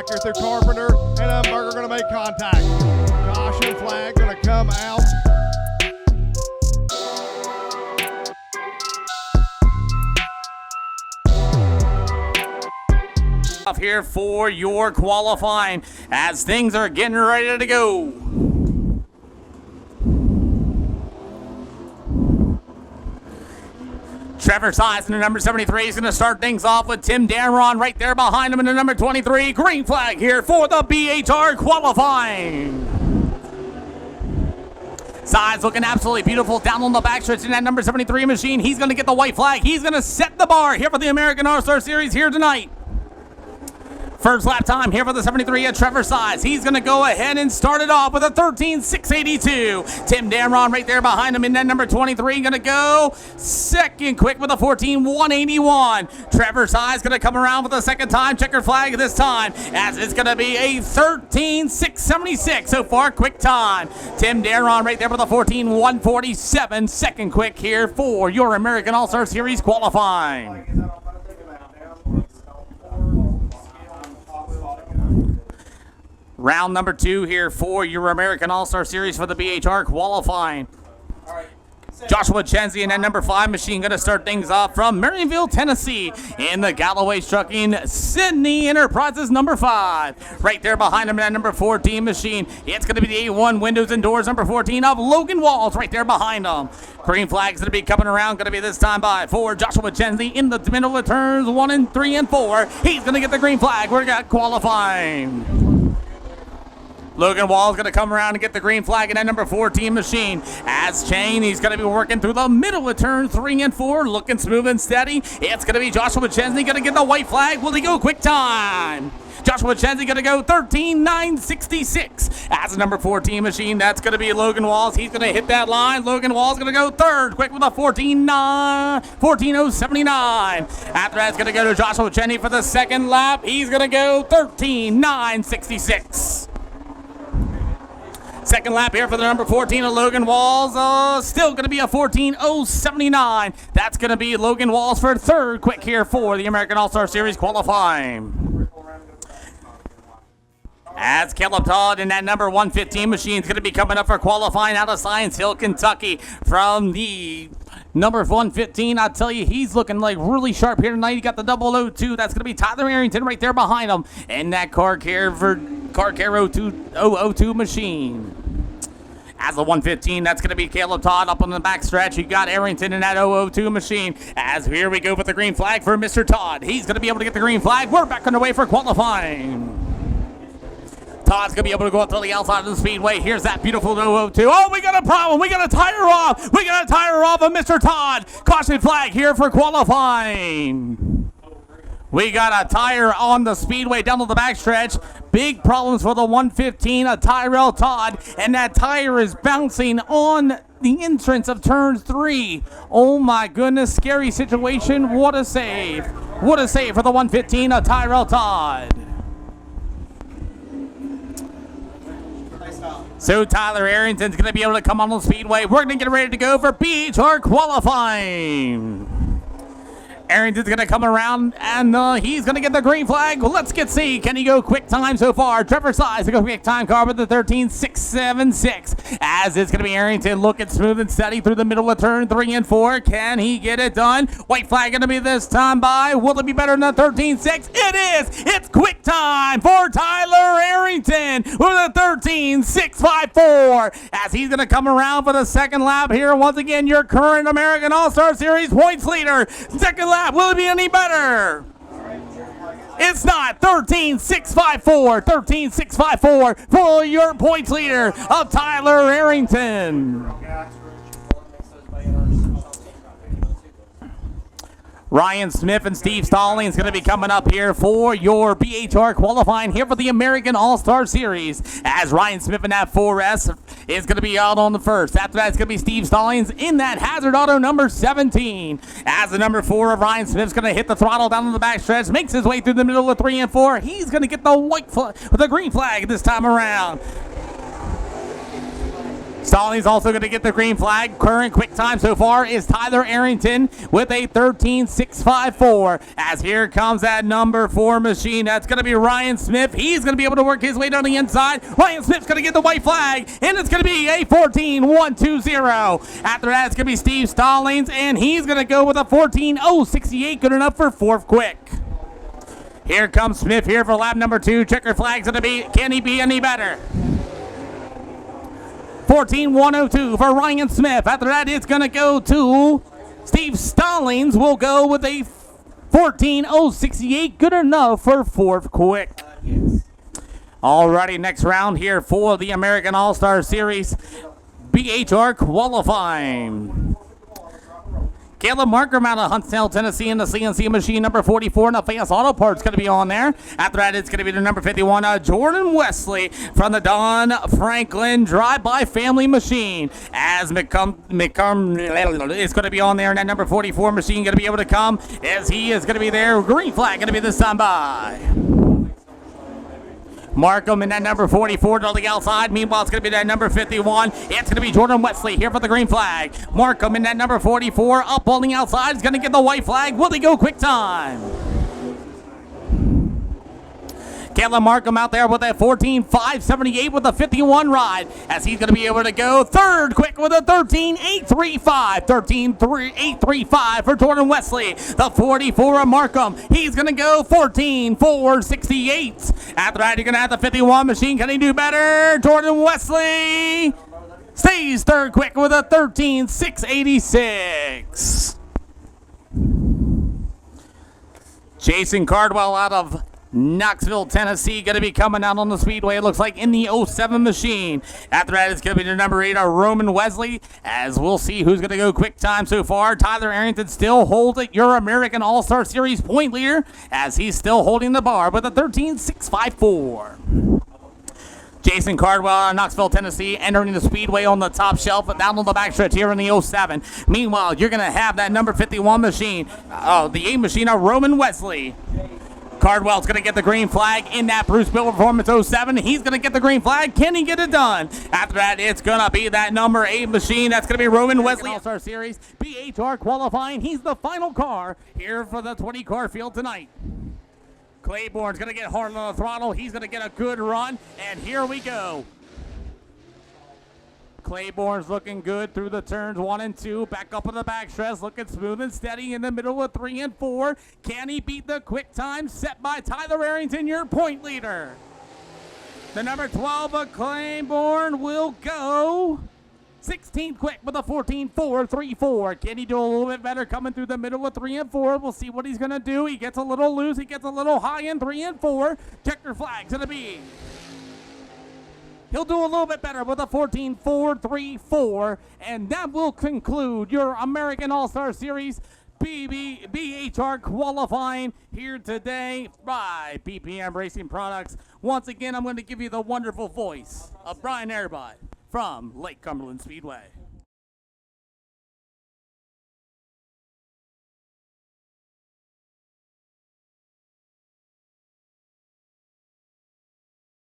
back here through Carpenter, and Umberger going to make contact. Caution flag going to come out. Off here for your qualifying as things are getting ready to go. Trevor Size in the number 73 is going to start things off with Tim Damron right there behind him in the number 23. Green flag here for the BHR qualifying. Size looking absolutely beautiful down on the backstretch in that number 73 machine. He's going to get the white flag. He's going to set the bar here for the American All-Star Series here tonight. First lap time here for the 73 at Trevor Size. He's going to go ahead and start it off with a 13.682. Tim Damron right there behind him in that number 23. Going to go second quick with a 14.181. Trevor Size going to come around for the second time. Checker flag this time as it's going to be a 13.676. So far, quick time. Tim Damron right there with a 14.147. Second quick here for your American All-Star Series qualifying. Round number 2 here for your American All-Star Series for the BHR qualifying. Joshua Chenzi in that number 5 machine going to start things off from Marionville, Tennessee in the Galloway Trucking Sydney Enterprises number 5. Right there behind him in that number 14 machine, it's going to be the A1 Windows and Doors number 14 of Logan Walls right there behind him. Green flag's going to be coming around, going to be this time by for Joshua Chenzi in the middle of turns 1 and 3 and 4. He's going to get the green flag. We're got qualifying. Logan Wall's going to come around and get the green flag in that number 14 machine. As Chain, he's going to be working through the middle of turn 3 and 4, looking smooth and steady. It's going to be Joshua Chenzi going to get the white flag. Will he go quick time? Joshua Chenzi going to go 13.966. As the number 14 machine, that's going to be Logan Walls. He's going to hit that line. Logan Walls going to go third, quick with a 14.079. After that, it's going to go to Joshua Chenzi for the second lap. He's going to go 13.966. Second lap here for the number 14 of Logan Walls. Still going to be a 14.079. That's going to be Logan Walls for third quick here for the American All-Star Series qualifying. As Caleb Todd in that number 115 machine is going to be coming up for qualifying out of Science Hill, Kentucky from the number 115. I tell you, he's looking like really sharp here tonight. He got the 002. That's going to be Tyler Arrington right there behind him in that Car Care 002 machine. As the 115, that's going to be Caleb Todd up on the back stretch. You got Arrington in that 002 machine. As here we go with the green flag for Mr. Todd. He's going to be able to get the green flag. We're back on the way for qualifying. Todd's going to be able to go up to the outside of the speedway. Here's that beautiful 002. Oh, we got a problem. We got a tire off. We got a tire off of Mr. Todd. Caution flag here for qualifying. We got a tire on the speedway down to the backstretch. Big problems for the 115, a Tyrell Todd, and that tire is bouncing on the entrance of turn 3. Oh my goodness, scary situation. What a save. What a save for the 115, a Tyrell Todd. So Tyler Arrington's going to be able to come on the speedway. We're going to get ready to go for BHR qualifying. Arrington's going to come around, and he's going to get the green flag. Let's see. Can he go quick time so far? Trevor Size to go quick time car with the 13.676. As it's going to be Arrington looking smooth and steady through the middle of turn 3 and 4. Can he get it done? White flag going to be this time by. Will it be better than the 13.6? It is. It's quick time for Tyler Arrington with a 13.654. As he's going to come around for the second lap here. Once again, your current American All-Star Series points leader. Second lap. Will it be any better? It's not. 13.654. 13.654 for your points leader of Tyler Arrington. Ryan Smith and Steve Stallings going to be coming up here for your BHR qualifying here for the American All-Star Series. As Ryan Smith in that 4S is going to be out on the first. After that, it's going to be Steve Stallings in that Hazard Auto number 17. As the number 4 of Ryan Smith's going to hit the throttle down on the backstretch, makes his way through the middle of 3 and 4. He's going to get the green flag this time around. Stallings also going to get the green flag. Current quick time so far is Tyler Arrington with a 13.654. As here comes that number 4 machine. That's going to be Ryan Smith. He's going to be able to work his way down the inside. Ryan Smith's going to get the white flag, and it's going to be a 14.120. After that, it's going to be Steve Stallings, and he's going to go with a 14.068. Good enough for 4th quick. Here comes Smith here for lap number 2. Checker flag's going to be, can he be any better? 14.102 for Ryan Smith. After that, it's going to go to Steve Stallings. Will go with a 14.068. Good enough for 4th quick. Alrighty, next round here for the American All-Star Series BHR qualifying. Caleb Markham out of Huntsville, Tennessee in the CNC machine number 44, and the Fast Auto Parts going to be on there. After that, it's going to be the number 51, Jordan Wesley from the Don Franklin Drive-By Family Machine. As McCum is going to be on there, and that number 44 machine going to be able to come as he is going to be there. Green flag going to be this time by Markham in that number 44 to the outside. Meanwhile, it's going to be that number 51. It's going to be Jordan Wesley here for the green flag. Markham in that number 44 up on the outside is going to get the white flag. Will they go quick time? Caleb Markham out there with that 14.578 with a 51 ride, as he's going to be able to go 3rd quick with a 13.835. 13.835 for Jordan Wesley. The 44 of Markham, he's going to go 14.468. After that, you're going to have the 51 machine. Can he do better? Jordan Wesley stays 3rd quick with a 13.686. Jason Cardwell out of Knoxville, Tennessee, going to be coming out on the speedway, it looks like, in the 07 machine. After that, it's going to be the number 8, Roman Wesley, as we'll see who's going to go quick time so far. Tyler Arrington still holds it, your American All-Star Series point leader, as he's still holding the bar with a 13.654. Jason Cardwell out of Knoxville, Tennessee, entering the speedway on the top shelf, but down on the backstretch here in the 07. Meanwhile, you're going to have that number 51 machine, the 8 machine, Roman Wesley. Cardwell's going to get the green flag in that Bruce Bill Performance 07. He's going to get the green flag. Can he get it done? After that, it's going to be that number 8 machine. That's going to be Roman Wesley. All-Star Series BHR qualifying. He's the final car here for the 20-car field tonight. Claiborne's going to get hard on the throttle. He's going to get a good run. And here we go. Claiborne's looking good through the turns 1 and 2. Back up on the backstretch, looking smooth and steady in the middle of 3 and 4. Can he beat the quick time set by Tyler Arrington, your point leader? The number 12 of Claiborne will go 16th quick with a 14.434. Can he do a little bit better coming through the middle of 3 and 4? We'll see what he's going to do. He gets a little loose. He gets a little high in 3 and 4. Checker flag's going to be. He'll do a little bit better with a 14.434, and that will conclude your American All-Star Series BHR qualifying here today by BPM Racing Products. Once again, I'm going to give you the wonderful voice of Brian Airbot from Lake Cumberland Speedway.